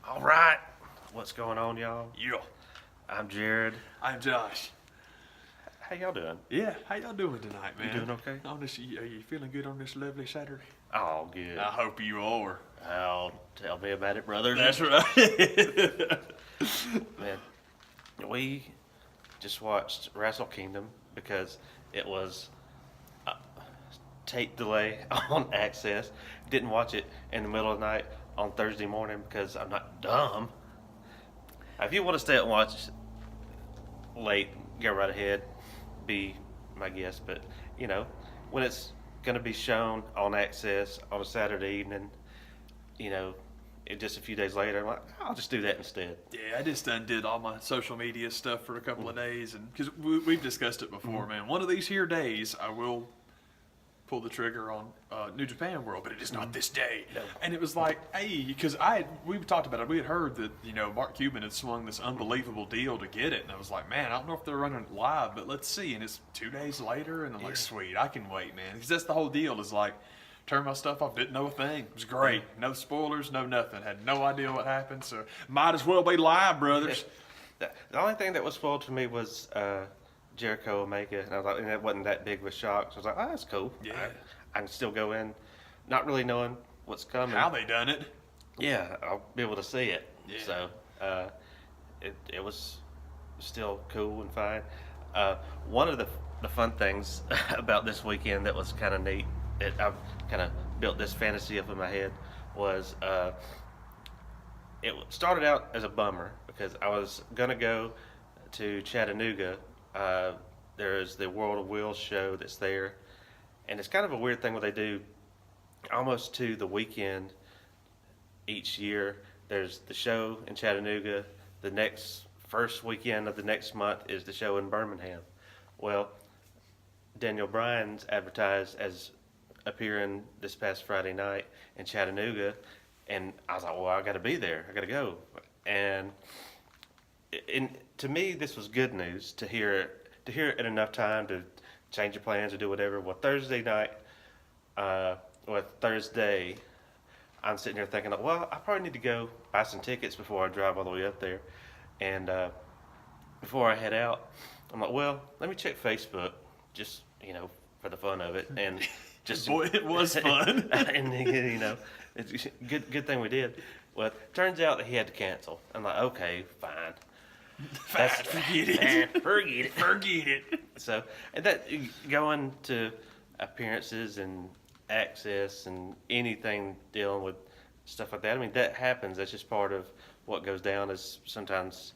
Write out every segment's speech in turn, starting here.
All right. What's going on, y'all? Yeah. I'm Jared. I'm Josh. How y'all doing? Yeah, how y'all doing tonight, man? You doing okay? Are you feeling good on this lovely Saturday? Oh, good. I hope you are. Oh, tell me about it, brother. That's right. Man, we just watched Wrestle Kingdom because it was a tape delay on Access. Didn't watch it in the middle of the night on Thursday morning because I'm not dumb. If you want to stay up and watch late, go right ahead. Be my guest. But, when it's going to be shown on Access on a Saturday evening, just a few days later, I'm like, I'll just do that instead. Yeah, I just undid all my social media stuff for a couple of days, and because we've discussed it before, man. One of these here days, I will pull the trigger on New Japan World, but it is not this day. No. And it was like, hey, because we talked about it. We had heard that Mark Cuban had swung this unbelievable deal to get it, and I was like, man, I don't know if they're running it live, but let's see. And it's 2 days later, and I'm like, sweet, I can wait, man, because that's the whole deal. Is like, turn my stuff off, didn't know a thing. It was great. No spoilers, no nothing. Had no idea what happened, so might as well be live, brothers. The only thing that was spoiled to me was Jericho Omega, and I was like, and it wasn't that big of a shock. So I was like, oh, that's cool. Yeah. I can still go in, not really knowing what's coming. How they done it? Yeah, I'll be able to see it. Yeah. So it was still cool and fine. One of the fun things about this weekend that was kind of neat, that I've kind of built this fantasy up in my head, was it started out as a bummer because I was going to go to Chattanooga. There's the World of Wheels show that's there, and it's kind of a weird thing what they do almost to the weekend each year. There's the show in Chattanooga. The next first weekend of the next month is the show in Birmingham. Well, Daniel Bryan's advertised as appearing this past Friday night in Chattanooga, and I was like, well, I got to be there. I got to go. And to me, this was good news to hear it in enough time to change your plans or do whatever. Well, Thursday, I'm sitting here thinking, well, I probably need to go buy some tickets before I drive all the way up there. And before I head out, I'm like, well, let me check Facebook, just, for the fun of it. And just Boy, it was fun. And, it's a good thing we did. Well, it turns out that he had to cancel. I'm like, okay, fine. Forget it. Forget it. So, and that going to appearances and access and anything dealing with stuff like that, I mean, that happens. That's just part of what goes down. Is sometimes,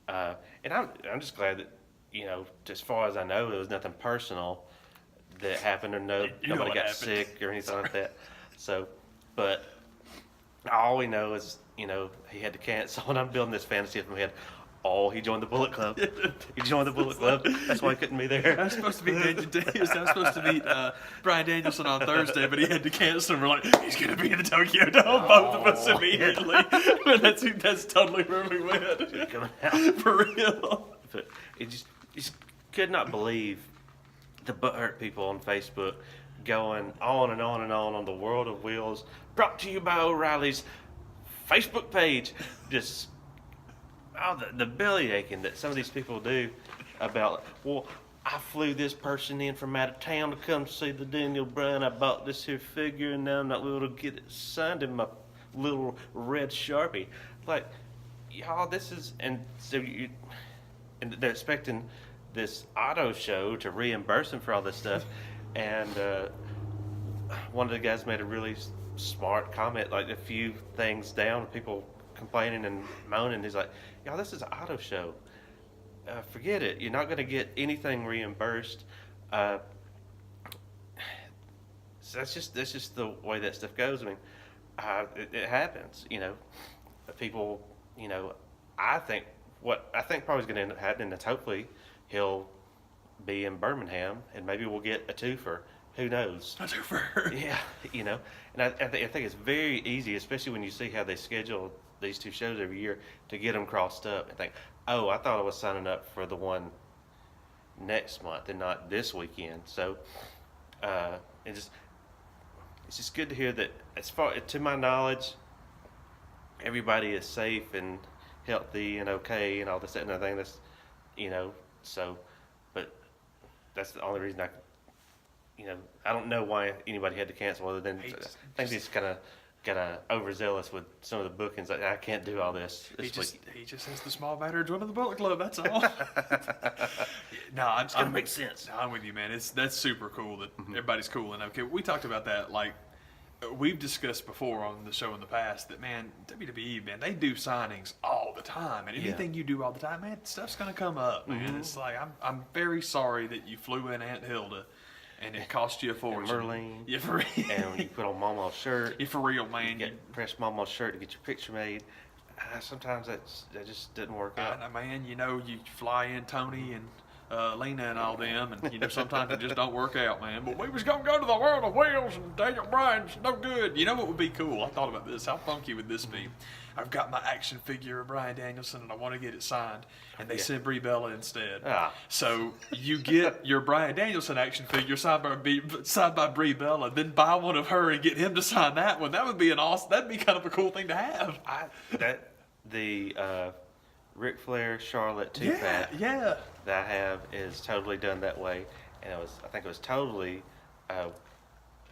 and I'm just glad that as far as I know, there was nothing personal that happened, or nobody got sick or anything like that. So, but all we know is he had to cancel, and I'm building this fantasy up in my head. Oh, he joined the Bullet Club. He joined the Bullet Club. That's why he couldn't be there. I was supposed to be supposed to meet Bryan Danielson on Thursday, but he had to cancel. And we're like, he's going to be in the Tokyo Dome, both of us immediately. That's totally where we went. Coming out. For real. But you just could not believe the butthurt people on Facebook going on and on and on the World of Wheels, brought to you by O'Reilly's Facebook page. Just the belly aching that some of these people do about, well, I flew this person in from out of town to come see the Daniel Bryan. I bought this here figure, and now I'm not able to get it signed in my little red Sharpie. Like, y'all, this is, and so and they're expecting this auto show to reimburse them for all this stuff. And one of the guys made a really smart comment, like a few things down, people complaining and moaning. He's like, y'all, this is an auto show. Forget it. You're not going to get anything reimbursed. So that's just the way that stuff goes. I mean, it happens. People. I think probably is going to end up happening is hopefully he'll be in Birmingham, and maybe we'll get a twofer. Who knows? A twofer. Yeah, and I think it's very easy, especially when you see how they schedule these two shows every year, to get them crossed up and think, oh, I thought I was signing up for the one next month and not this weekend. So it's just good to hear that, as far to my knowledge, everybody is safe and healthy and okay and all this that, and everything. That's so, but that's the only reason I don't know why anybody had to cancel other than I think they just kind of got overzealous with some of the bookings. Like, I can't do all this week. He just has the small matter of joining the Bullet Club. That's all. No, It's gonna make sense. No, I'm with you, man. That's super cool that everybody's cool and okay. We talked about that. Like we've discussed before on the show in the past that, man, WWE, man, they do signings all the time, and anything you do all the time, man, stuff's gonna come up, man. It's like I'm very sorry that you flew in Aunt Hilda. And it cost you a fortune. Merlin. Yeah, for real. And when you put on Mama's shirt. Yeah, for real, man. You press Mama's shirt to get your picture made. Sometimes that just didn't work out. Man, you fly in Tony and Lena and all them, and sometimes it just don't work out, man. But we was gonna go to the World of Wheels, and Daniel Bryan's no good. You know what would be cool? I thought about this. How funky would this be? I've got my action figure of Bryan Danielson, and I want to get it signed, and they send Brie Bella instead. So you get your Bryan Danielson action figure signed by Brie Bella, then buy one of her and get him to sign that one. That would be that'd be kind of a cool thing to have. The Ric Flair Charlotte 2-pack that I have is totally done that way, and I think it was totally a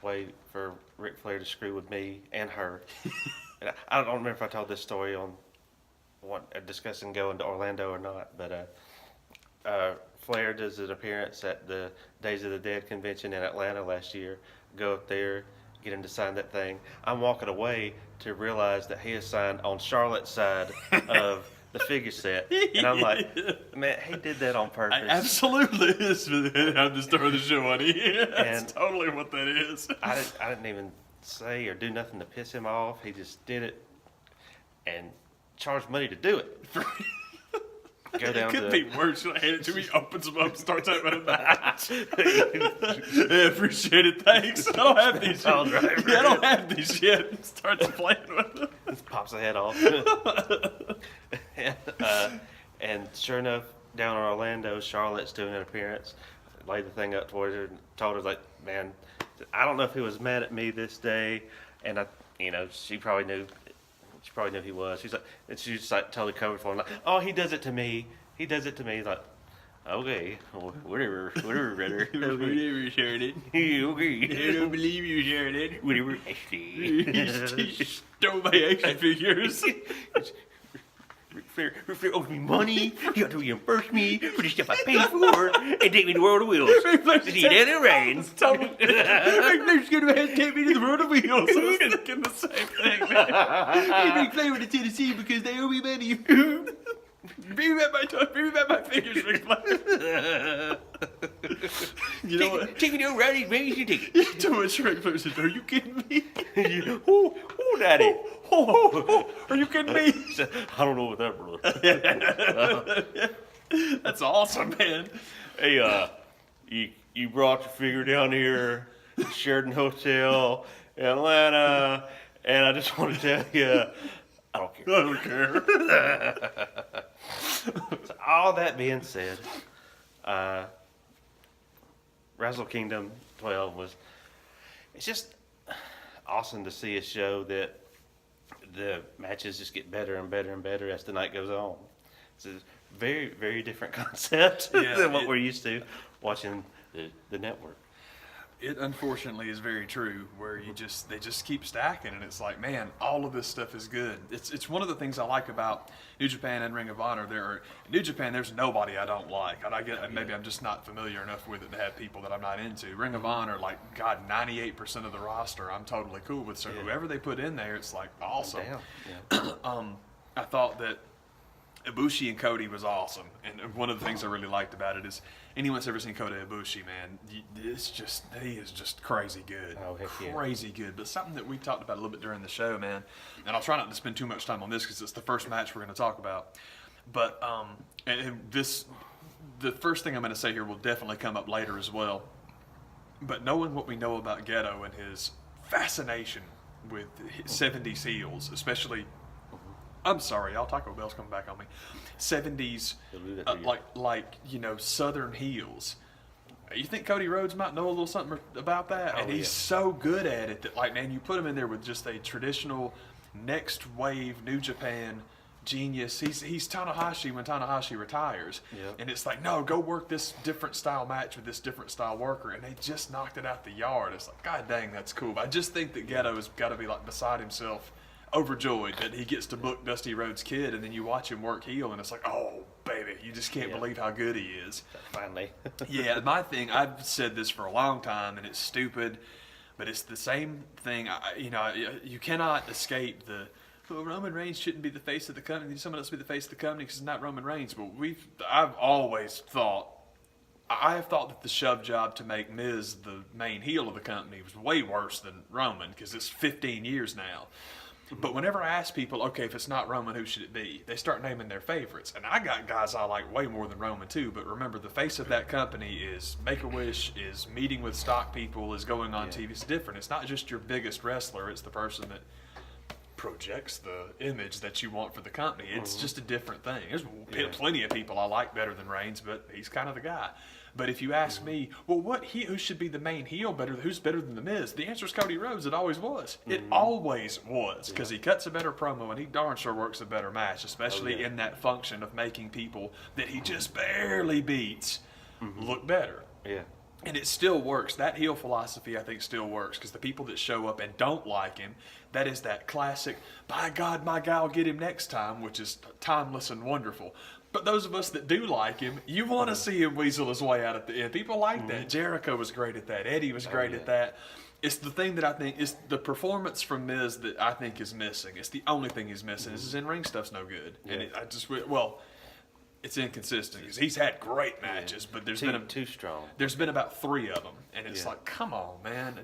way for Ric Flair to screw with me and her. I don't remember if I told this story on discussing going to Orlando or not, but Flair does an appearance at the Days of the Dead convention in Atlanta last year. Go up there, get him to sign that thing. I'm walking away to realize that he is signed on Charlotte's side of the figure set, and I'm like, man, he did that on purpose. Absolutely is. I'm just throwing the show on you. That's totally what that is. I didn't even say or do nothing to piss him off. He just did it and charged money to do it. Go down it could be worse. Should I hand it to me? Opens them up, starts opening the match. I appreciate it. Thanks. I don't have these yet. I don't have these yet. Starts playing with them. Just pops the head off. And sure enough, down in Orlando, Charlotte's doing an appearance. Laid the thing up towards her and told her, like, man, I don't know if he was mad at me this day, and she probably knew he was. She's just like totally covered for him. Like, oh, he does it to me. He does it to me. Like, okay, whatever, brother. Whatever, shared it. Okay. I don't believe you shared it. Whatever, Ashley. You stole my action figures. Ric Flair owes me money. You got to reimburse me for the stuff I paid for and take me to the World of Wheels. See that in the rain. Ric Flair's going to take me to the World of Wheels. I was thinking the same thing, man. Ric Flair went to Tennessee because they owe me money. Bring me back my figures, Ric Flair. You know what? Take me to a rowdy racing ticket. To which Ric Flair said, are you kidding me? Oh, Daddy. Are you kidding me? I don't know what that, brother. That's awesome, man. Hey, you brought your figure down here, Sheridan Hotel, Atlanta, and I just want to tell you, I don't care. So all that being said, Wrestle Kingdom 12 it's just awesome to see a show that the matches just get better and better and better as the night goes on. It's a very, very different concept than what we're used to watching the network. It unfortunately is very true, where they just keep stacking, and it's like, man, all of this stuff is good. It's one of the things I like about New Japan and Ring of Honor. New Japan, there's nobody I don't like, and maybe I'm just not familiar enough with it to have people that I'm not into. Ring of Honor, like, God, 98% of the roster I'm totally cool with. So whoever they put in there, it's like awesome. I thought that Ibushi and Cody was awesome, and one of the things I really liked about it is anyone that's ever seen Kota Ibushi, man, he is just crazy good. Oh, heck yeah. Crazy good. But something that we talked about a little bit during the show, man, and I'll try not to spend too much time on this because it's the first match we're going to talk about. But the first thing I'm going to say here will definitely come up later as well. But knowing what we know about Geto and his fascination with 70s heels, especially. I'm sorry, y'all. Taco Bell's coming back on me. 70s, Southern heels. You think Cody Rhodes might know a little something about that? And he's so good at it that, like, man, you put him in there with just a traditional next wave New Japan genius. He's Tanahashi when Tanahashi retires. Yep. And it's like, no, go work this different style match with this different style worker. And they just knocked it out the yard. It's like, God dang, that's cool. But I just think that Geto has got to be like beside himself, overjoyed that he gets to book Dusty Rhodes' Kid, and then you watch him work heel, and it's like, oh, baby, you just can't believe how good he is. Finally. Yeah, my thing, I've said this for a long time, and it's stupid, but it's the same thing. You cannot escape the, well, Roman Reigns shouldn't be the face of the company. Someone else be the face of the company because it's not Roman Reigns. But I have thought that the shove job to make Miz the main heel of the company was way worse than Roman because it's 15 years now. But whenever I ask people, okay, if it's not Roman, who should it be? They start naming their favorites. And I got guys I like way more than Roman, too. But remember, the face of that company is Make-A-Wish, is meeting with stock people, is going on TV. It's different. It's not just your biggest wrestler. It's the person that projects the image that you want for the company. It's just a different thing. There's plenty of people I like better than Reigns, but he's kind of the guy. But if you ask me, well, who should be the main heel who's better than The Miz? The answer is Cody Rhodes. It always was. It always was, because he cuts a better promo and he darn sure works a better match, especially in that function of making people that he just barely beats look better. Yeah. And it still works. That heel philosophy, I think, still works, because the people that show up and don't like him, that is that classic, by God, my guy will get him next time, which is timeless and wonderful. But those of us that do like him, you want to see him weasel his way out at the end. People like that. Jericho was great at that. Eddie was great at that. It's the thing that I think is the performance from Miz that I think is missing. It's the only thing he's missing. His in-ring stuff's no good. Yeah. And it's inconsistent because he's had great matches, but there's been too strong. There's been about 3 of them, and it's like, come on, man!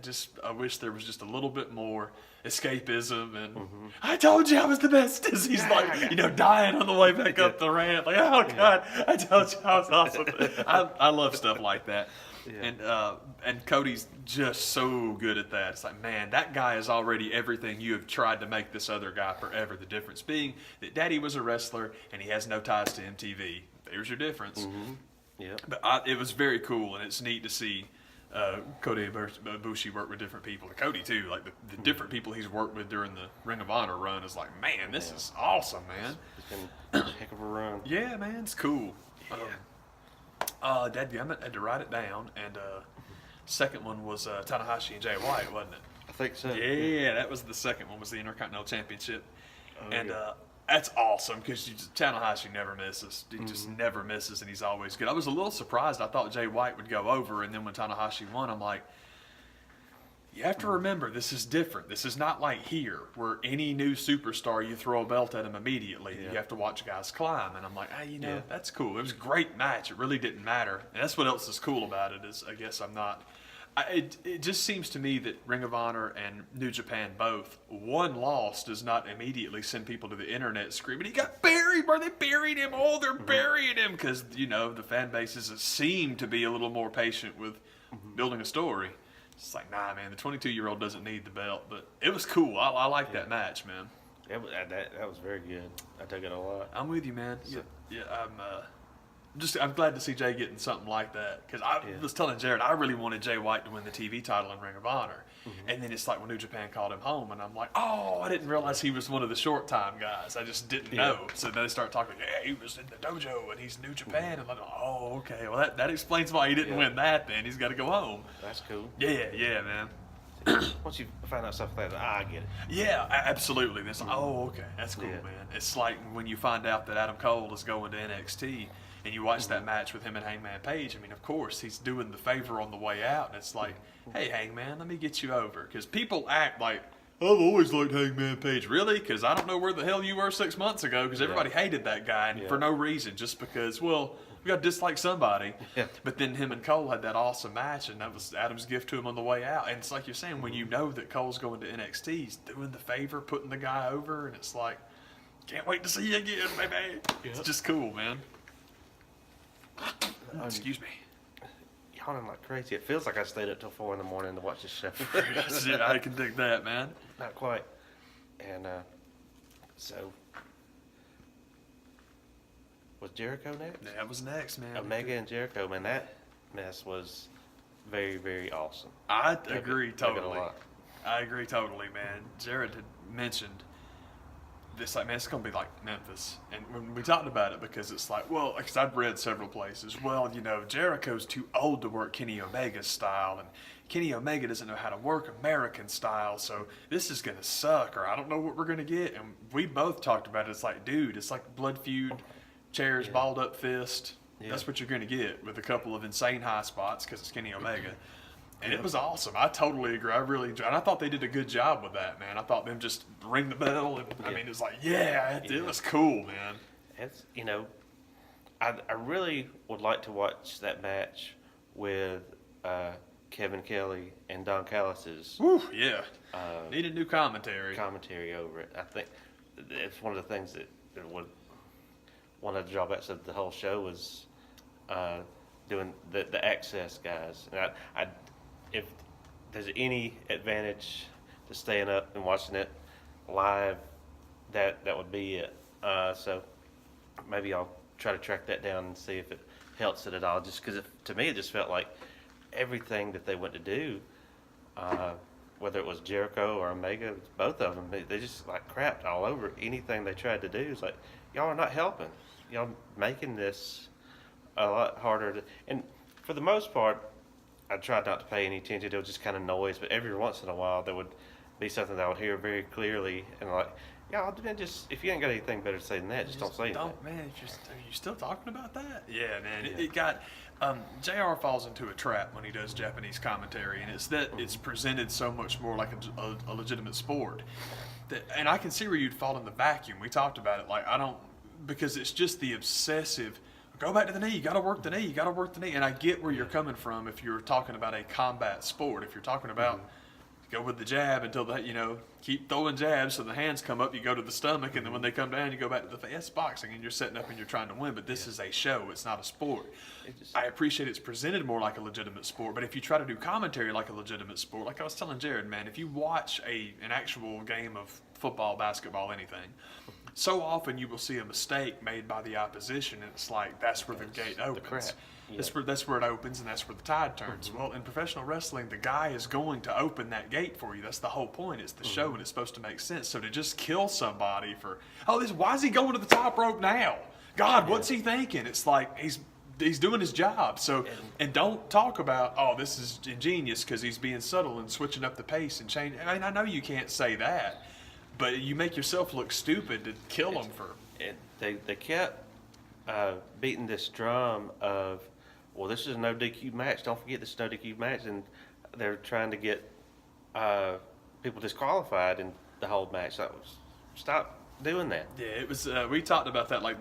I wish there was just a little bit more escapism. And I told you I was the best. As he's like, dying on the way back up the ramp, like, oh God, I told you I was awesome. I love stuff like that. Yeah. And Cody's just so good at that. It's like, man, that guy is already everything you have tried to make this other guy forever. The difference being that Daddy was a wrestler and he has no ties to MTV. There's your difference. Yeah. But it was very cool, and it's neat to see Cody Ibushi work with different people. And Cody too, like the different people he's worked with during the Ring of Honor run is like, man, this is awesome, man. It's been a heck of a run. Yeah, man, it's cool. Dadgummit, I had to write it down, and second one was Tanahashi and Jay White, wasn't it? I think so. Yeah, that was the second one, was the Intercontinental Championship. That's awesome, because Tanahashi never misses. He just never misses, and he's always good. I was a little surprised. I thought Jay White would go over, and then when Tanahashi won, I'm like, you have to remember, this is different. This is not like here, where any new superstar, you throw a belt at him immediately. You have to watch guys climb. And I'm like, that's cool. It was a great match. It really didn't matter. And that's what else is cool about it, is I guess I'm not... It just seems to me that Ring of Honor and New Japan both, one loss does not immediately send people to the internet screaming, he got buried, bro, they buried him, they're burying him, because, the fan bases seem to be a little more patient with building a story. It's like, nah, man, the 22-year-old doesn't need the belt, but it was cool. I like that match, man. That was very good. I took it a lot. I'm with you, man. So, I'm glad to see Jay getting something like that, because I was telling Jared I really wanted Jay White to win the TV title in Ring of Honor, and then it's like when New Japan called him home, and I'm like, I didn't realize he was one of the short time guys. I just didn't know. So then they start talking, he was in the dojo and he's New Japan, and I'm like, okay, well that explains why he didn't win that. Then he's got to go home. That's cool. Yeah, man. Once you find out stuff like that, I get it. Yeah, absolutely. It's like, okay, that's cool, man. It's like when you find out that Adam Cole is going to NXT, and you watch that match with him and Hangman Page. I mean, of course, he's doing the favor on the way out, and it's like, hey, Hangman, let me get you over. Because people act like, I've always liked Hangman Page. Really? Because I don't know where the hell you were 6 months ago, because everybody hated that guy, and for no reason, just because, well, we got to dislike somebody. Yeah. But then him and Cole had that awesome match, and that was Adam's gift to him on the way out. And it's like you're saying, when you know that Cole's going to NXT, he's doing the favor, putting the guy over, and it's like, can't wait to see you again, baby. It's just cool, man. Excuse me. Yawning like crazy. It feels like I stayed up till 4 in the morning to watch this show. I can dig that, man. Not quite. And so, was Jericho next? That was next, man. Omega and Jericho, man. That mess was very, very awesome. I agree totally. I agree totally, man. Jared had mentioned it's like, man, it's going to be like Memphis. And when we talked about it, because it's like, well, because I've read several places, well, you know, Jericho's too old to work Kenny Omega's style, and Kenny Omega doesn't know how to work American style, so this is going to suck, or I don't know what we're going to get. And we both talked about it. It's like, dude, it's like Blood Feud, chairs, balled up fist. Yeah. That's what you're going to get with a couple of insane high spots because it's Kenny Omega. And it was awesome. I totally agree. I really enjoyed it. And I thought they did a good job with that, man. I thought them just ring the bell. And, I mean, it was like, it was cool, man. It's, you know, I really would like to watch that match with Kevin Kelly and Don Callis's. Woo, yeah. Needed new commentary. Commentary over it. I think it's one of the things that one of the drawbacks of the whole show was doing the access guys. And if there's any advantage to staying up and watching it live, that would be it. So maybe I'll try to track that down and see if it helps it at all. Just because to me, it just felt like everything that they went to do, whether it was Jericho or Omega, both of them, they just like crapped all over anything they tried to do. It's like, y'all are not helping. Y'all making this a lot harder. And for the most part, I tried not to pay any attention. It was just kind of noise, but every once in a while there would be something that I would hear very clearly, and like, y'all, just if you ain't got anything better to say than that, just don't say anything. Man, are you still talking about that? Yeah, man. Yeah. It got JR falls into a trap when he does Japanese commentary, and it's that it's presented so much more like a legitimate sport. And I can see where you'd fall in the vacuum. We talked about it. Like, because it's just the obsessive. Go back to the knee. You got to work the knee. You got to work the knee. And I get where you're coming from if you're talking about a combat sport. If you're talking about go with the jab until keep throwing jabs so the hands come up. You go to the stomach, and then when they come down, you go back to the face. That's boxing, and you're setting up and you're trying to win. But this is a show. It's not a sport. I appreciate it's presented more like a legitimate sport. But if you try to do commentary like a legitimate sport, like I was telling Jared, man, if you watch an actual game of football, basketball, anything, so often you will see a mistake made by the opposition, and it's like that's where the gate opens. That's where it opens, and that's where the tide turns. Well, in professional wrestling, the guy is going to open that gate for you. That's the whole point. It's the show, and it's supposed to make sense. So to just kill somebody for why is he going to the top rope now? God, what's he thinking? It's like he's doing his job. So and don't talk about this is ingenious because he's being subtle and switching up the pace and change. I mean, I know you can't say that. But you make yourself look stupid to kill them for. They kept beating this drum of, well, this is a no DQ match. Don't forget this is a no DQ match, and they're trying to get people disqualified in the whole match. Stop doing that. Yeah, it was. We talked about that. Like,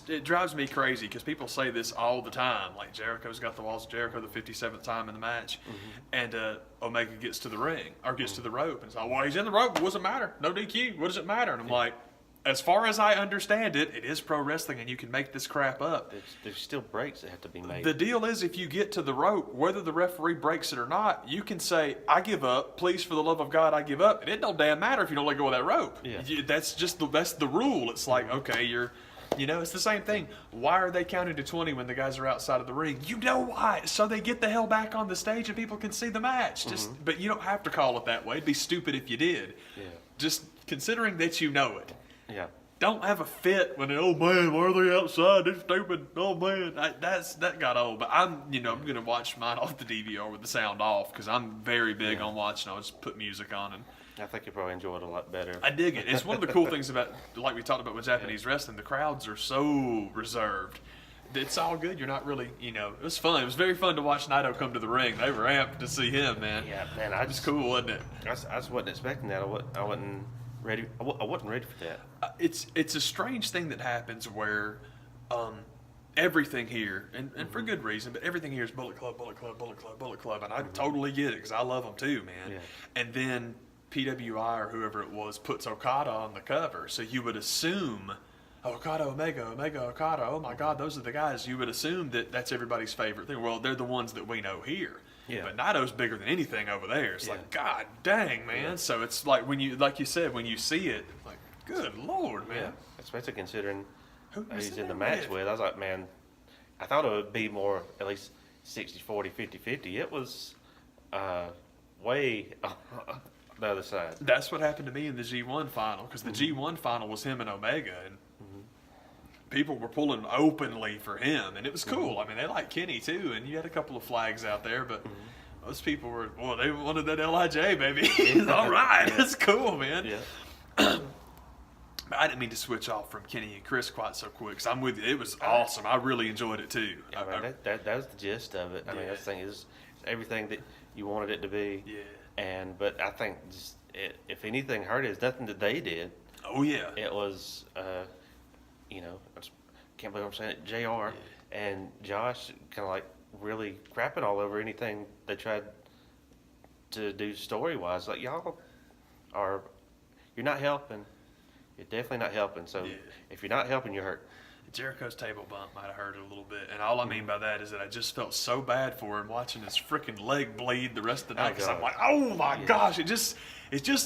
it drives me crazy because people say this all the time. Like, Jericho's got the walls of Jericho the 57th time in the match, and Omega gets to the ring or gets to the rope, and it's like, well, he's in the rope. What does it matter? No DQ. What does it matter? And I'm like, as far as I understand it, it is pro wrestling, and you can make this crap up. There's still breaks that have to be made. The deal is, if you get to the rope, whether the referee breaks it or not, you can say, I give up. Please, for the love of God, I give up. And it don't damn matter if you don't let go of that rope. Yeah. That's the rule. It's like, okay, it's the same thing. Why are they counting to 20 when the guys are outside of the ring? You know why? So they get the hell back on the stage and people can see the match. But you don't have to call it that way. It'd be stupid if you did. Yeah. Just considering that you know it. Yeah. Don't have a fit when man, why are they outside? They're stupid. Oh man, that got old. But I'm gonna watch mine off the DVR with the sound off because I'm very big on watching. I'll just put music on and. I think you probably enjoy it a lot better. I dig it. It's one of the cool things about, like we talked about with Japanese wrestling, the crowds are so reserved. It's all good. You're not really, it was fun. It was very fun to watch Naito come to the ring. They were amped to see him, man. Yeah, man. It's cool, wasn't it? I just wasn't expecting that. I wasn't ready. I wasn't ready for that. It's a strange thing that happens where everything here, and for good reason, but everything here is Bullet Club, Bullet Club, Bullet Club, Bullet Club, and I totally get it because I love them too, man. Yeah. And then PWI or whoever it was puts Okada on the cover, so you would assume Okada, Omega, Okada, oh my God, those are the guys. You would assume that that's everybody's favorite thing. Well, they're the ones that we know here. Yeah. But Naito's bigger than anything over there. It's like, God dang, man. Yeah. So it's like when you said, when you see it, it's like, good Lord, man. Yeah. Especially considering who he's in the match with. I was like, man, I thought it would be more at least 60-40, 50-50. It was way the other side. That's what happened to me in the G1 final, because the G1 final was him and Omega, and people were pulling openly for him, and it was cool. I mean, they liked Kenny too, and you had a couple of flags out there, but most people were, well, they wanted that LIJ, baby. All right, that's cool, man. Yeah. But I didn't mean to switch off from Kenny and Chris quite so quick, because I'm with you. It was awesome. I really enjoyed it too. I mean, that was the gist of it. I mean, that thing is everything that you wanted it to be. Yeah. But I think just if anything hurt it, it's nothing that they did. Oh yeah. It was, you know, I can't believe I'm saying it, JR and Josh kind of like really crapping all over anything they tried to do story wise. Like, y'all are, you're not helping. You're definitely not helping. So if you're not helping, you're hurt. Jericho's table bump might have hurt it a little bit. And all I mean by that is that I just felt so bad for him watching his freaking leg bleed the rest of the night. Because I'm like, oh my gosh, it just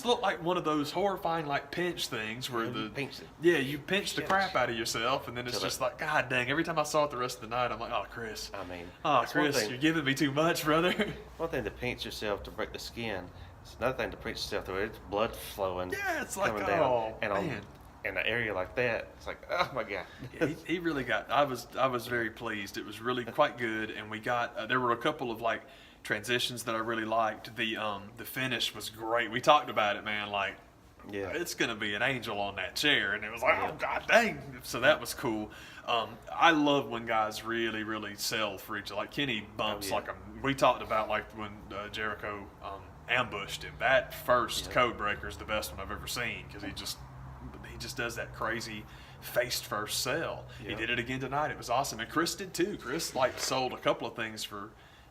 looked like one of those horrifying like pinch things where you pinch the crap out of yourself, and then it's just like, God dang, every time I saw it the rest of the night, I'm like, oh Chris. I mean, Chris, you're giving me too much, brother. One thing to pinch yourself to break the skin. It's another thing to pinch yourself to where it's blood flowing. Yeah, it's like, down. And man. In an area like that, it's like, oh my God. Yeah, he really got. I was very pleased. It was really quite good, and we got. There were a couple of like transitions that I really liked. The finish was great. We talked about it, man. Like, it's gonna be an angel on that chair, and it was like, oh God dang. So that was cool. I love when guys really, really sell for each other. Like Kenny bumps like a. We talked about like when Jericho ambushed him. That first code breaker is the best one I've ever seen, because he just does that crazy face first sell. He did it again tonight. It was awesome, and Chris did too. Chris like sold a couple of things for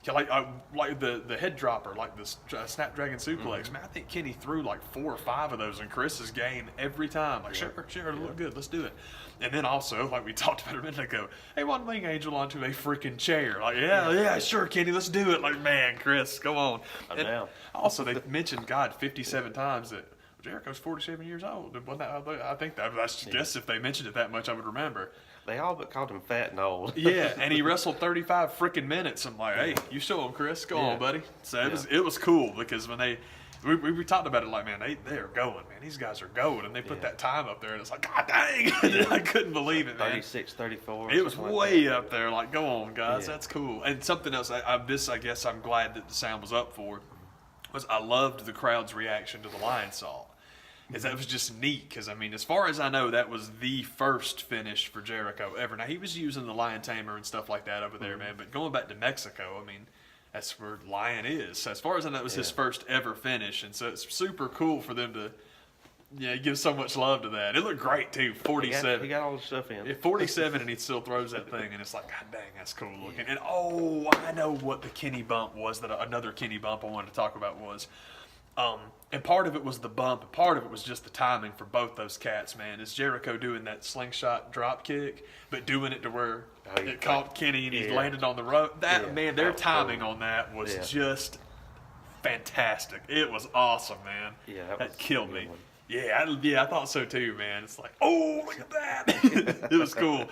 like the head dropper, like the Snapdragon suplex. Man, I think Kenny threw like 4 or 5 of those in Chris's game every time. Like sure, look good, let's do it. And then also, like we talked about a minute ago, hey, one wing angel onto a freaking chair. Like yeah, sure, Kenny, let's do it. Like man, Chris, come on. Also, they mentioned God 57 times that Jericho's 47 years old. I think that's just if they mentioned it that much, I would remember. They all but called him fat and old. Yeah, and he wrestled 35 freaking minutes. I'm like, hey, you show him, Chris. Go on, buddy. So it was cool, because when we talked about it, like, man, they are going, man. These guys are going, and they put that time up there, and it's like, God dang, I couldn't believe it, man. 36, 34. It was way up there. Like, go on, guys, that's cool. And something else, I guess I'm glad that the sound was up for, was I loved the crowd's reaction to the lion saw. Because that was just neat, because, I mean, as far as I know, that was the first finish for Jericho ever. Now, he was using the Lion Tamer and stuff like that over there, man, but going back to Mexico, I mean, that's where Lion is. So as far as I know, it was his first ever finish, and so it's super cool for them to give so much love to that. It looked great, too, 47. He got all the stuff in. 47, and he still throws that thing, and it's like, God dang, that's cool looking. And, I know what the Kenny bump was, that another Kenny bump I wanted to talk about was. And part of it was the bump, and part of it was just the timing for both those cats, man. Is Jericho doing that slingshot drop kick, but doing it to where it caught Kenny and he landed on the rope. Man, their timing on that was just fantastic. It was awesome, man. Yeah, that killed me. I thought so too, man. It's like, oh, look at that. It was cool.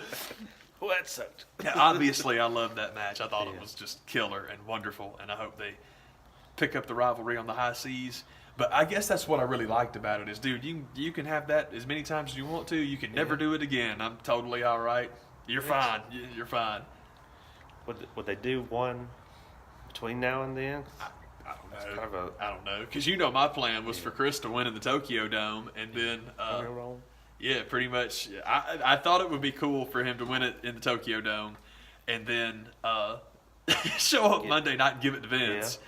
Well, that sucked. Obviously, I loved that match. I thought it was just killer and wonderful, and I hope they pick up the rivalry on the high seas. But I guess that's what I really liked about it is, dude, you can have that as many times as you want to. You can never do it again. I'm totally all right. You're fine. You're fine. Would they do one between now and then? I don't know. I don't know. Because my plan was for Chris to win in the Tokyo Dome, and then pretty much. I thought it would be cool for him to win it in the Tokyo Dome, and then show up Monday night and give it to Vince.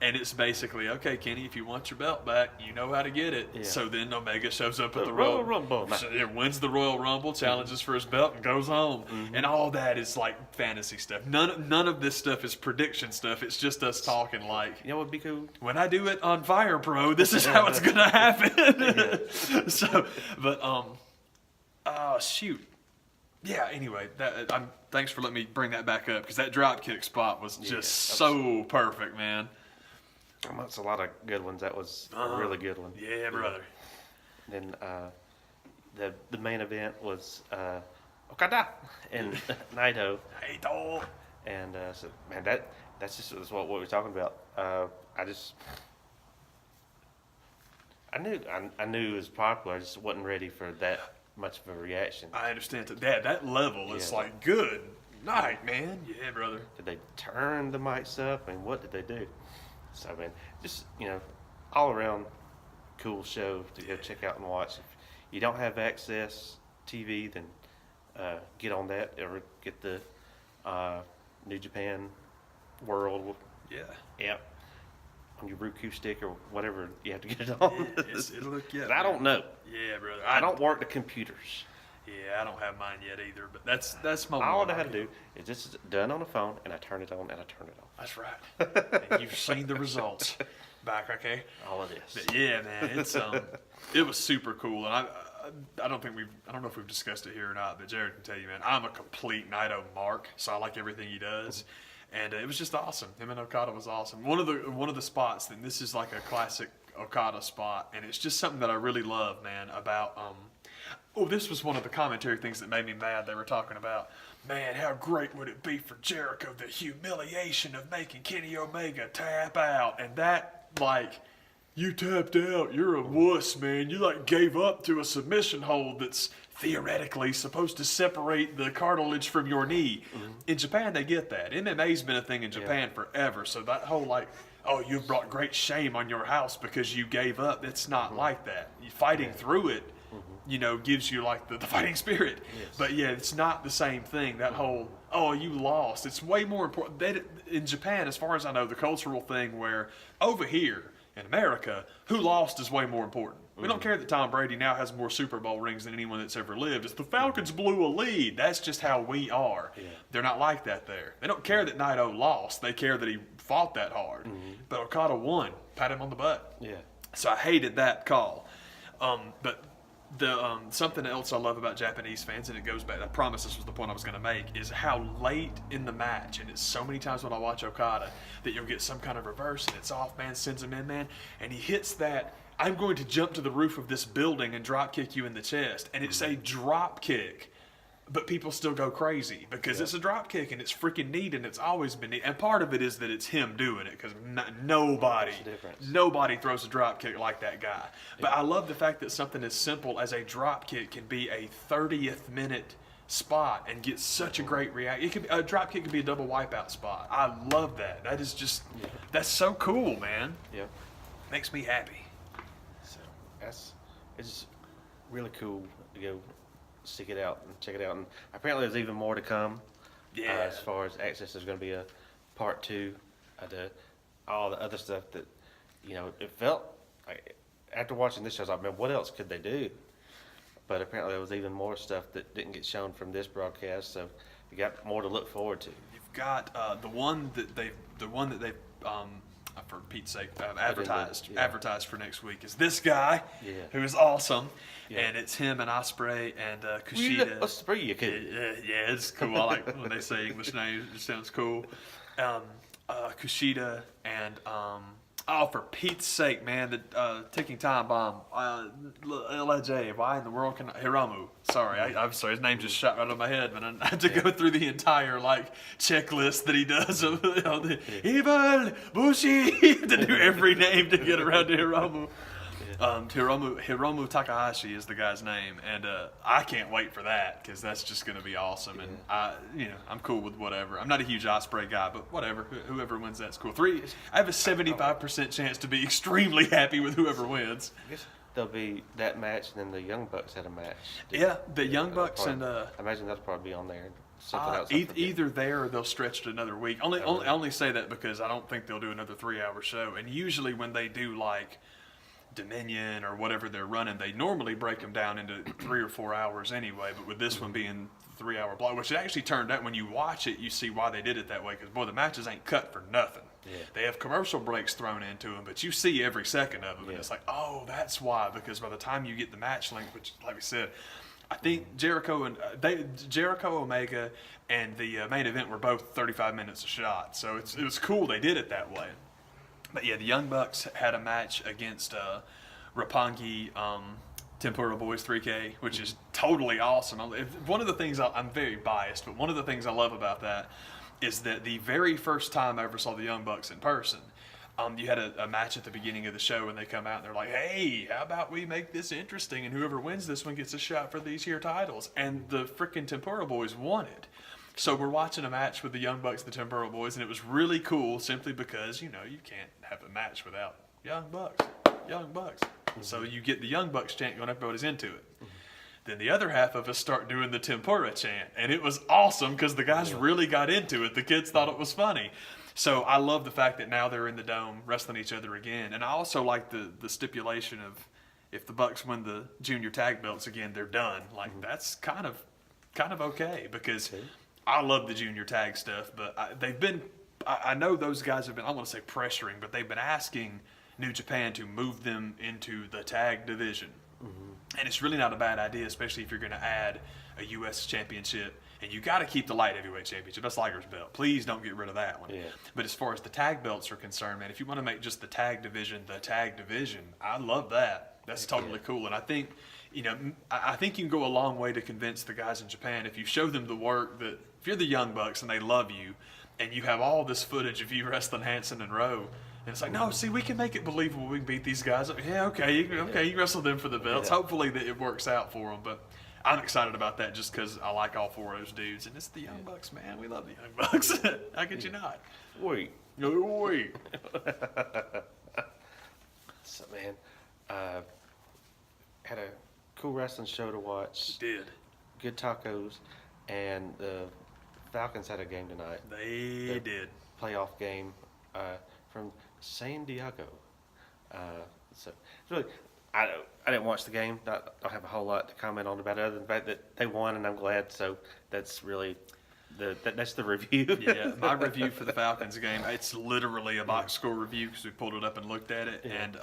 And it's basically, okay, Kenny, if you want your belt back, you know how to get it. Yeah. So then Omega shows up at the Royal Rumble. So wins the Royal Rumble, challenges for his belt, and goes home. Mm-hmm. And all that is like fantasy stuff. None of this stuff is prediction stuff. It's just us talking like, you know what would be cool? When I do it on Fire Pro, this is how it's going to happen. So, but, shoot. Yeah, anyway, thanks for letting me bring that back up, because that drop kick spot was just so perfect, man. That's a lot of good ones. That was a really good one. Yeah, brother. Then the main event was Okada and Naito. And so, man, that's what we were talking about. I knew it was popular. I just wasn't ready for that much of a reaction. I understand that level. It's Yeah. like, good night, man. Yeah, brother. Did they turn the mics up? And what did they do? So, man, just, all around cool show to go check out and watch. If you don't have access TV, then get on that or get the New Japan World Yeah. app on your Roku stick or whatever you have to get it on. It'll look, yeah. I don't know. Yeah, brother. I don't work the computers. Yeah, I don't have mine yet either, but that's my All one I know how to idea. do is just done on the phone, and I turn it on and I turn it off. That's right. And you've seen the results back, okay? All of this. But yeah, man, it's it was super cool, and I don't know if we've discussed it here or not, but Jared can tell you, man, I'm a complete Naito mark, so I like everything he does, and it was just awesome. Him and Okada was awesome. One of the spots, and this is like a classic Okada spot, and it's just something that I really love, man. About this was one of the commentary things that made me mad. They were talking about, man, how great would it be for Jericho, the humiliation of making Kenny Omega tap out, and that, like, you tapped out, you're a wuss, man. You, like, gave up to a submission hold that's theoretically supposed to separate the cartilage from your knee. Mm-hmm. In Japan, they get that. MMA's been a thing in Japan forever, so that whole, like, oh, you've brought great shame on your house because you gave up, it's not like that. Fighting through it, gives you, like, the fighting spirit. Yes. But, yeah, it's not the same thing. That whole, oh, you lost. It's way more important. In Japan, as far as I know, the cultural thing where over here in America, who lost is way more important. We don't care that Tom Brady now has more Super Bowl rings than anyone that's ever lived. It's the Falcons blew a lead. That's just how we are. Yeah. They're not like that there. They don't care that Naito lost. They care that he fought that hard. But Okada won. Pat him on the butt. Yeah. So I hated that call. But the something else I love about Japanese fans, and it goes back, I promise this was the point I was going to make, is how late in the match, and it's so many times when I watch Okada, that you'll get some kind of reverse, and it's off, man, sends him in, man, and he hits that, I'm going to jump to the roof of this building and drop kick you in the chest, and it's a drop kick, but people still go crazy, because it's a drop kick, and it's freaking neat, and it's always been neat, and part of it is that it's him doing it, because nobody throws a drop kick like that guy. But I love the fact that something as simple as a drop kick can be a 30th minute spot and get such a great reaction. It could be, a drop kick could be a double wipeout spot. I love that. That is just, that's so cool, man. Yeah. Makes me happy. So it's really cool to go stick it out and check it out. And apparently there's even more to come. Yeah. As far as access, there's going to be a part 2 of all the other stuff that, it felt like after watching this show, I was like, man, what else could they do? But apparently there was even more stuff that didn't get shown from this broadcast, so you got more to look forward to. You've got the one that they've for Pete's sake, advertised for next week is this guy, who is awesome, and it's him and Ospreay and Kushida. Ospreay, yeah, it's cool. I like when they say English names; it just sounds cool. Kushida and for Pete's sake, man, the ticking time bomb. LJ, why in the world can Hiramu? Sorry, I'm sorry. His name just shot right out of my head, but I had to go through the entire checklist that he does of Evil Bushi to do every name to get around to Hiramu. Hiromu Takahashi is the guy's name, and I can't wait for that because that's just going to be awesome. And I'm cool with whatever. I'm not a huge Ospreay guy, but whatever. Whoever wins, that's cool. I have a 75% chance to be extremely happy with whoever wins. I guess there'll be that match, and then the Young Bucks had a match. The Young Bucks probably, and I imagine that'll probably be on there. Something else. Either there or they'll stretch it another week. I only say that because I don't think they'll do another 3-hour show. And usually when they do Dominion or whatever they're running, they normally break them down into 3 or 4 hours anyway, but with this one being 3-hour block, which it actually turned out when you watch it, you see why they did it that way, because boy, the matches ain't cut for nothing. They have commercial breaks thrown into them, but you see every second of them, and it's like, oh, that's why, because by the time you get the match length, which, like we said, I think Jericho Omega and the main event were both 35 minutes a shot, so it was cool they did it that way. But yeah, the Young Bucks had a match against Roppongi Tempura Boys 3K, which is totally awesome. One of the things, I'm very biased, but one of the things I love about that is that the very first time I ever saw the Young Bucks in person, You had a match at the beginning of the show, and they come out and they're like, "Hey, how about we make this interesting? And whoever wins this one gets a shot for these here titles." And the freaking Tempura Boys won it. So we're watching a match with the Young Bucks, the Tempura Boys, and it was really cool simply because, you can't have a match without Young Bucks, Young Bucks. Mm-hmm. So you get the Young Bucks chant going, everybody's into it. Mm-hmm. Then the other half of us start doing the Tempura chant, and it was awesome because the guys really got into it. The kids thought it was funny. So I love the fact that now they're in the dome wrestling each other again. And I also like the stipulation of if the Bucks win the junior tag belts again, they're done. Like, that's kind of okay because I love the junior tag stuff, but I know those guys have been, I want to say pressuring, but they've been asking New Japan to move them into the tag division. Mm-hmm. And it's really not a bad idea, especially if you're going to add a U.S. championship. And you got to keep the light heavyweight championship. That's Liger's belt. Please don't get rid of that one. Yeah. But as far as the tag belts are concerned, man, if you want to make just the tag division, I love that. That's totally cool. And I think, I think you can go a long way to convince the guys in Japan if you show them the work that if you're the Young Bucks and they love you, and you have all this footage of you wrestling Hanson and Rowe, and it's like, no, see, we can make it believable. We can beat these guys. Yeah, okay, you wrestle them for the belts. Yeah. Hopefully that it works out for them. But I'm excited about that just because I like all four of those dudes. And it's the Young Bucks, man. We love the Young Bucks. How could you not? Wait. Wait. So, man, had a cool wrestling show to watch. Did. Good tacos. And the Falcons had a game tonight. They did. Playoff game from San Diego. So it's really, I didn't watch the game. I don't have a whole lot to comment on about it other than the fact that they won, and I'm glad. So that's really that's the review. Yeah, my review for the Falcons game, it's literally a box score review because we pulled it up and looked at it, and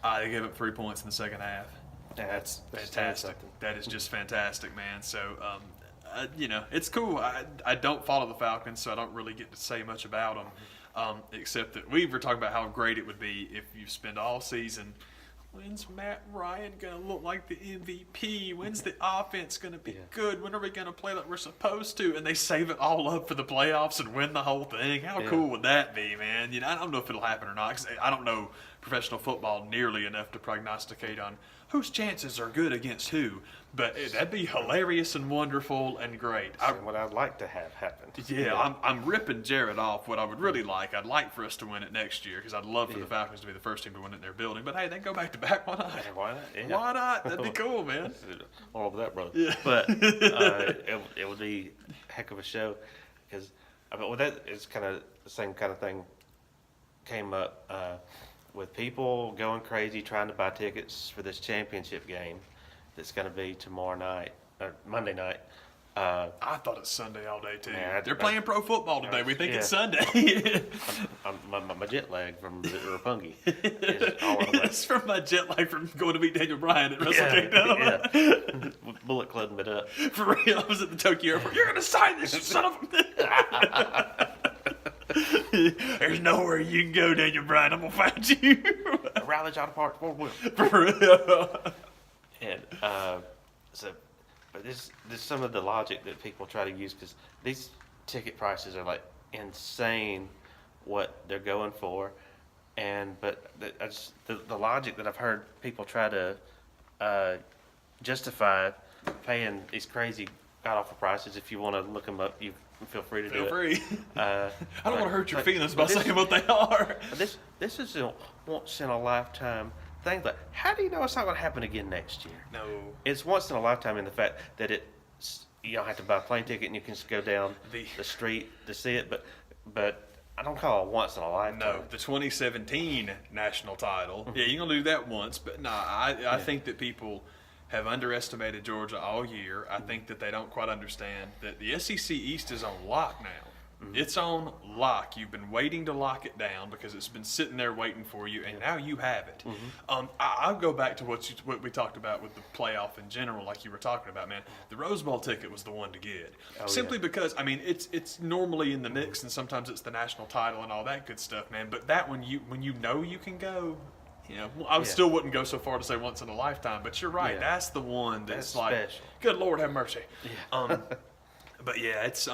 they gave up 3 points in the second half. That's fantastic. That is just fantastic, man. So, it's cool. I don't follow the Falcons, so I don't really get to say much about them, except that we were talking about how great it would be if you spend all season, when's Matt Ryan going to look like the MVP? When's the offense going to be good? When are we going to play like we're supposed to? And they save it all up for the playoffs and win the whole thing. How cool would that be, man? I don't know if it'll happen or not, 'cause I don't know professional football nearly enough to prognosticate on whose chances are good against who. But that'd be hilarious and wonderful and great. What I'd like to have happened. Yeah, I'm ripping Jared off. What I would really like, I'd like for us to win it next year because I'd love for the Falcons to be the first team to win it in their building. But hey, they go back to back. Why not? Why not? Yeah. Why not? That'd be cool, man. All over that, brother. Yeah. But it would be a heck of a show because that is kind of the same kind of thing came up with people going crazy trying to buy tickets for this championship game that's going to be tomorrow night or Monday night. I thought it's Sunday all day too. Man, they're playing pro football today. We think it's Sunday. my jet lag from Roppongi is all over. It's from my jet lag from going to meet Daniel Bryan at Wrestle Kingdom. Bullet clubbing it up. For real, I was at the Tokyo airport. You're going to sign this, you son of a... There's nowhere you can go, Daniel Bryan. I'm going to find you. Rally John Park, 4-wheel. For real. And but this some of the logic that people try to use because these ticket prices are like insane what they're going for, but the logic that I've heard people try to justify paying these crazy god awful prices. If you want to look them up, you feel free to do it. Feel free. I don't want to hurt your feelings by saying what they are. This is a once in a lifetime thing, but how do you know it's not going to happen again next year? No. It's once in a lifetime in the fact that you don't have to buy a plane ticket and you can just go down the street to see it, but I don't call it once in a lifetime. No, the 2017 national title. Yeah, you're going to do that once, but I think that people have underestimated Georgia all year. I think that they don't quite understand that the SEC East is on lock now. Mm-hmm. It's on lock. You've been waiting to lock it down because it's been sitting there waiting for you, and now you have it. Mm-hmm. I'll go back to what we talked about with the playoff in general, like you were talking about, man. The Rose Bowl ticket was the one to get. Simply because, it's normally in the mix, and sometimes it's the national title and all that good stuff, man. But that when you know you can go, I still wouldn't go so far to say once in a lifetime, but you're right. Yeah. That's the one that's like, special. Good Lord have mercy. Yeah. But yeah, it's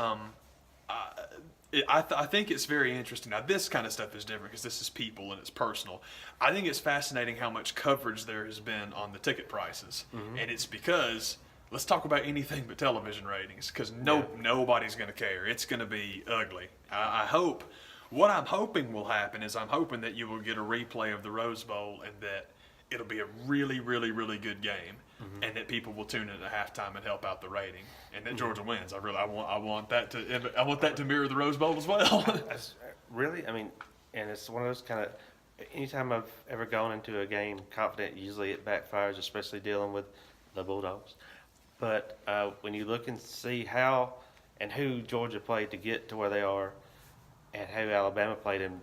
I think it's very interesting. Now, this kind of stuff is different because this is people and it's personal. I think it's fascinating how much coverage there has been on the ticket prices. And it's because, let's talk about anything but television ratings, because nobody's going to care. It's going to be ugly. I hope, what I'm hoping will happen is I'm hoping that you will get a replay of the Rose Bowl and that it'll be a really, really, really good game. And that people will tune in at halftime and help out the rating, and that Georgia wins. I want that to mirror the Rose Bowl as well. Really, I mean, and it's one of those kind of. Anytime I've ever gone into a game confident, usually it backfires, especially dealing with the Bulldogs. But when you look and see how and who Georgia played to get to where they are, and who Alabama played, and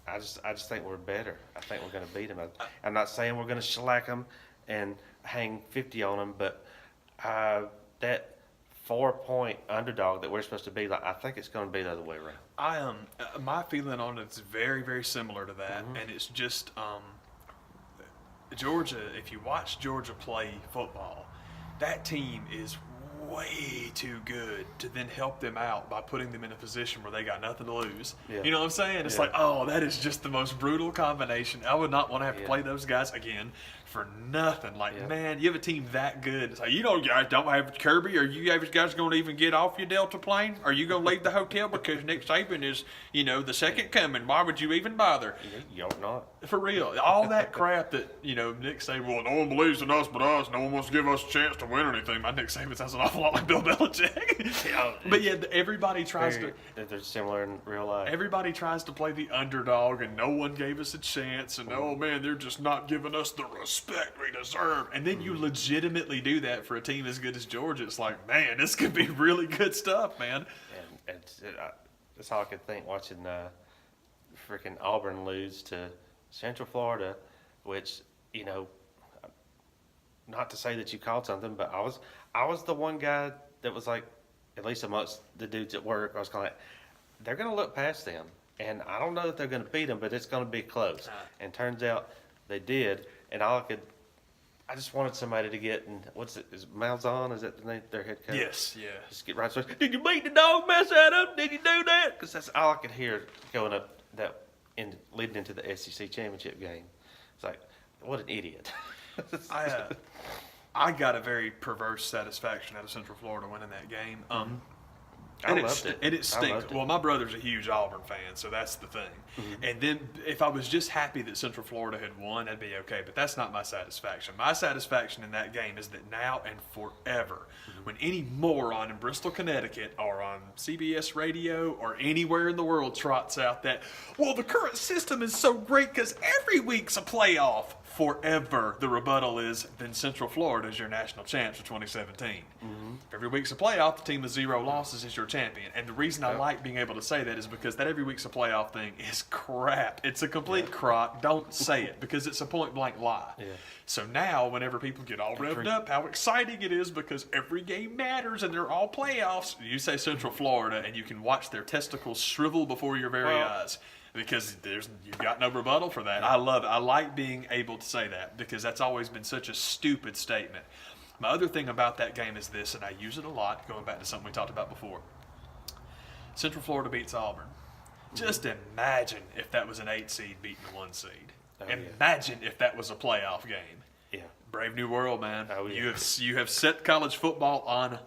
I just think we're better. I think we're going to beat them. I'm not saying we're going to shellac them and hang 50 on them, but that 4-point underdog that we're supposed to be, I think it's going to be the other way around. My feeling on it's very, very similar to that, and it's just Georgia. If you watch Georgia play football, that team is way too good to then help them out by putting them in a position where they got nothing to lose. Yeah. You know what I'm saying? It's like, oh, that is just the most brutal combination. I would not want to have to play those guys again for nothing. Like, man, you have a team that good. It's like, guys don't have Kirby. Are you guys going to even get off your Delta plane? Are you going to leave the hotel because Nick Saban is, the second coming? Why would you even bother? You hope not. For real. All that crap that, Nick Saban, well, no one believes in us but us. No one wants to give us a chance to win or anything. My Nick Saban sounds an awful lot like Bill Belichick. But everybody tries to. They're similar in real life. Everybody tries to play the underdog, and no one gave us a chance. And oh man, they're just not giving us the respect we deserve. And then you legitimately do that for a team as good as Georgia. It's like, man, this could be really good stuff, man. And that's all I could think watching freaking Auburn lose to Central Florida, which not to say that you called something, but I was the one guy that was like, at least amongst the dudes at work, I was kind of like, they're going to look past them. And I don't know that they're going to beat them, but it's going to be close. And turns out they did. And I just wanted somebody to get, and is Malzahn, is that the name, their head coach? Yes, yeah. Just get right to it. Did you beat the dog mess out of him? Did you do that? Because that's all I could hear going up leading into the SEC championship game. It's like, what an idiot. I got a very perverse satisfaction out of Central Florida winning that game. I loved it. And it stinks. Well, my brother's a huge Auburn fan, so that's the thing. And then if I was just happy that Central Florida had won, that'd be okay. But that's not my satisfaction. My satisfaction in that game is that now and forever, when any moron in Bristol, Connecticut, or on CBS radio or anywhere in the world trots out that, well, the current system is so great because every week's a playoff. Forever, the rebuttal is, then Central Florida is your national champs for 2017. Every week's a playoff, the team with 0 losses is your champion. And the reason I like being able to say that is because that every week's a playoff thing is crap. It's a complete crock. Don't say it because it's a point-blank lie. So now, whenever people get all revved up, how exciting it is because every game matters and they're all playoffs, you say Central Florida and you can watch their testicles shrivel before your very eyes. Because you've got no rebuttal for that. I love it. I like being able to say that because that's always been such a stupid statement. My other thing about that game is this, and I use it a lot, going back to something we talked about before. Central Florida beats Auburn. Just imagine if that was an 8 seed beating a 1 seed. Imagine if that was a playoff game. Yeah. Brave new world, man. Oh, yeah. You have set college football on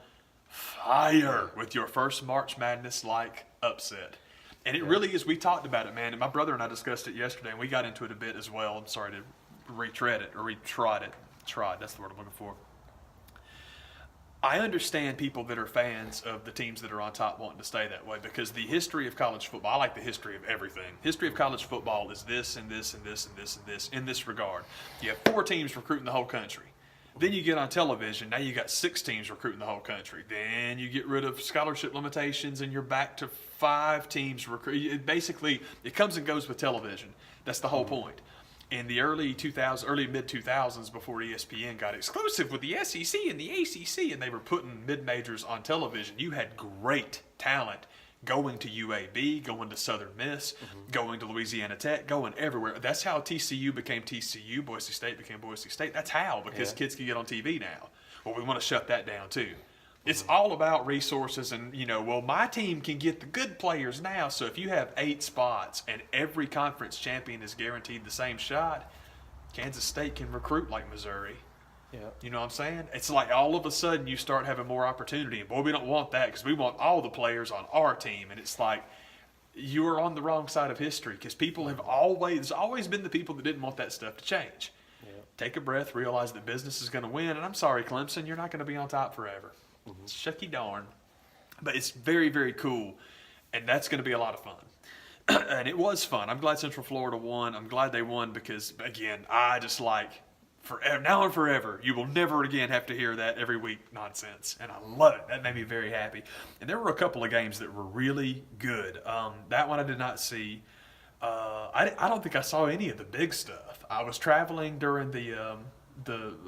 fire with your first March Madness-like upset. And it really is. We talked about it, man. And my brother and I discussed it yesterday, and we got into it a bit as well. I'm sorry to retrod it. Trod, that's the word I'm looking for. I understand people that are fans of the teams that are on top wanting to stay that way because the history of college football, I like the history of everything. History of college football is this and this and this and this and this in this regard. You have 4 teams recruiting the whole country. Then you get on television, now you got 6 teams recruiting the whole country. Then you get rid of scholarship limitations and you're back to 5 teams recruiting. Basically, it comes and goes with television. That's the whole point. In the early mid-2000s, before ESPN got exclusive with the SEC and the ACC, and they were putting mid-majors on television, you had great talent going to UAB, going to Southern Miss, going to Louisiana Tech, going everywhere. That's how TCU became TCU, Boise State became Boise State. That's how, because kids can get on TV now. Well, we want to shut that down too. It's all about resources and, well, my team can get the good players now. So if you have 8 spots and every conference champion is guaranteed the same shot, Kansas State can recruit like Missouri. Yeah. You know what I'm saying? It's like all of a sudden you start having more opportunity. And, boy, we don't want that because we want all the players on our team. And it's like you are on the wrong side of history because people have there's always been the people that didn't want that stuff to change. Yeah. Take a breath, realize that business is going to win. And I'm sorry, Clemson, you're not going to be on top forever. Shucky darn. But it's very, very cool, and that's going to be a lot of fun. And it was fun. I'm glad Central Florida won. I'm glad they won because, again, I just like forever, now and forever, you will never again have to hear that every week nonsense. And I love it. That made me very happy. And there were a couple of games that were really good. That one I did not see. I don't think I saw any of the big stuff. I was traveling during the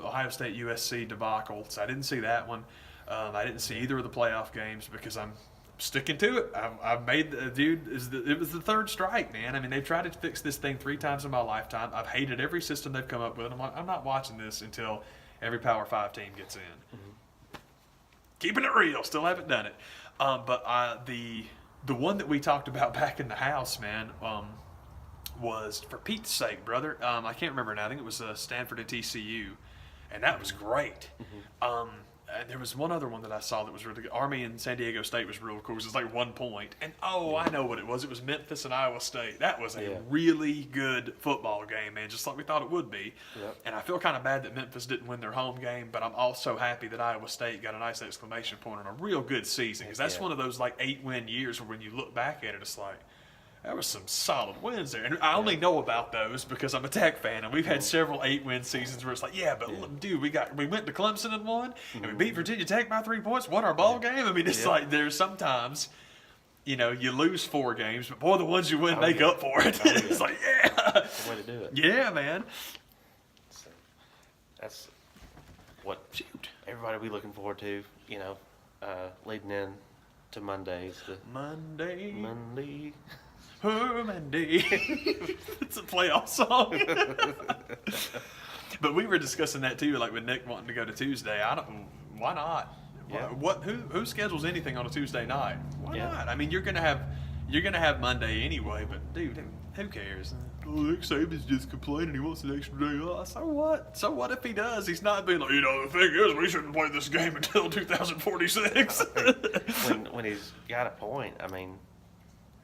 Ohio State USC debacle, so I didn't see that one. I didn't see either of the playoff games because I'm sticking to it. I've made it was the third strike, man. I mean, they've tried to fix this thing 3 times in my lifetime. I've hated every system they've come up with. I'm like, I'm not watching this until every Power 5 team gets in. Mm-hmm. Keeping it real, still haven't done it. But the one that we talked about back in the house, man, was for Pete's sake, brother. I can't remember now. I think it was Stanford and TCU, and that was great. Mm-hmm. And there was one other one that I saw that was really good. Army and San Diego State was real cool. It was like 1 point. And, I know what it was. It was Memphis and Iowa State. That was a really good football game, man, just like we thought it would be. Yep. And I feel kind of bad that Memphis didn't win their home game, but I'm also happy that Iowa State got a nice exclamation point on a real good season because that's one of those, 8-win years where when you look back at it, it's like, there was some solid wins there. And I only know about those because I'm a Tech fan, and we've had several 8-win seasons where it's like, dude, we went to Clemson and won, and we beat Virginia Tech by 3 points, won our ball game. I mean, it's like there's sometimes, you lose 4 games, but boy, the ones you win make up for it. It's like, That's the way to do it. Yeah, man. So that's what everybody will be looking forward to, leading in to Mondays. Monday. Oh, Monday. It's a playoff song. But we were discussing that too, like with Nick wanting to go to Tuesday. Why not? Yeah. Who schedules anything on a Tuesday night? Why Yeah. not? I mean, you're gonna have Monday anyway, but dude, who cares? Nick Saban's just complaining he wants an extra day off. So what? So what if he does? He's not being like, the thing is, we shouldn't play this game until 2046. when he's got a point, I mean,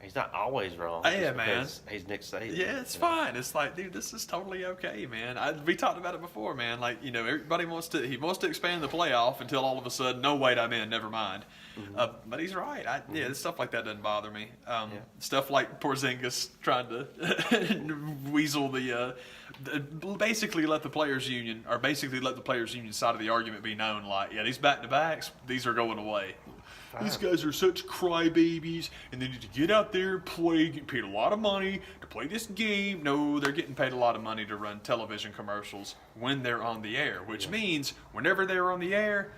he's not always wrong. Yeah, man. He's Nick Saban. Yeah, it's fine. It's like, dude, this is totally okay, man. We talked about it before, man. Like, everybody wants to expand the playoff until all of a sudden, no, wait, I'm in. Never mind. Mm-hmm. But he's right. Stuff like that doesn't bother me. Stuff like Porzingis trying to weasel basically let the players' union side of the argument be known. Like, these back-to-backs, these are going away. These guys are such crybabies, and they need to get out there and play, get paid a lot of money to play this game. No, they're getting paid a lot of money to run television commercials when they're on the air, which means whenever they're on the air,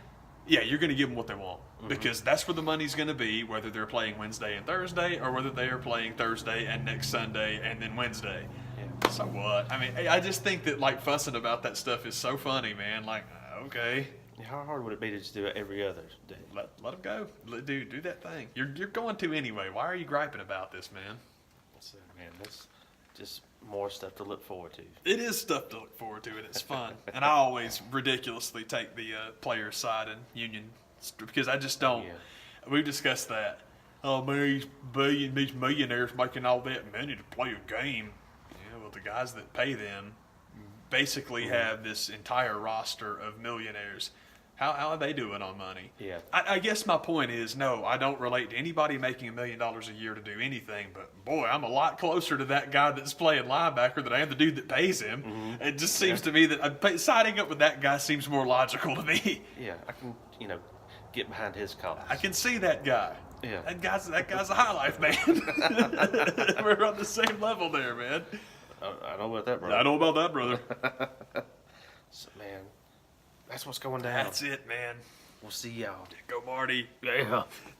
you're going to give them what they want because that's where the money's going to be, whether they're playing Wednesday and Thursday or whether they are playing Thursday and next Sunday and then Wednesday. Yeah. So what? I mean, I just think that, fussing about that stuff is so funny, man. Like, okay. How hard would it be to just do it every other day? Let them go. Do that thing. You're going to anyway. Why are you griping about this, man? So, man, that's just more stuff to look forward to. It is stuff to look forward to, and it's fun. And I always ridiculously take the players' side and union because I just don't. Yeah. We've discussed that. Oh, man, these millionaires making all that money to play a game. Yeah, well, the guys that pay them basically have this entire roster of millionaires. How are they doing on money? Yeah. I guess my point is, no, I don't relate to anybody making $1 million a year to do anything, but boy, I'm a lot closer to that guy that's playing linebacker than I am the dude that pays him. Mm-hmm. It just seems to me that siding up with that guy seems more logical to me. Yeah, I can, get behind his cause. I can see that guy. Yeah. That guy's a high life man. We're on the same level there, man. I know about that, brother. I know about that, brother. So, man, that's what's going down. That's it, man. We'll see y'all. Go, Marty. Yeah.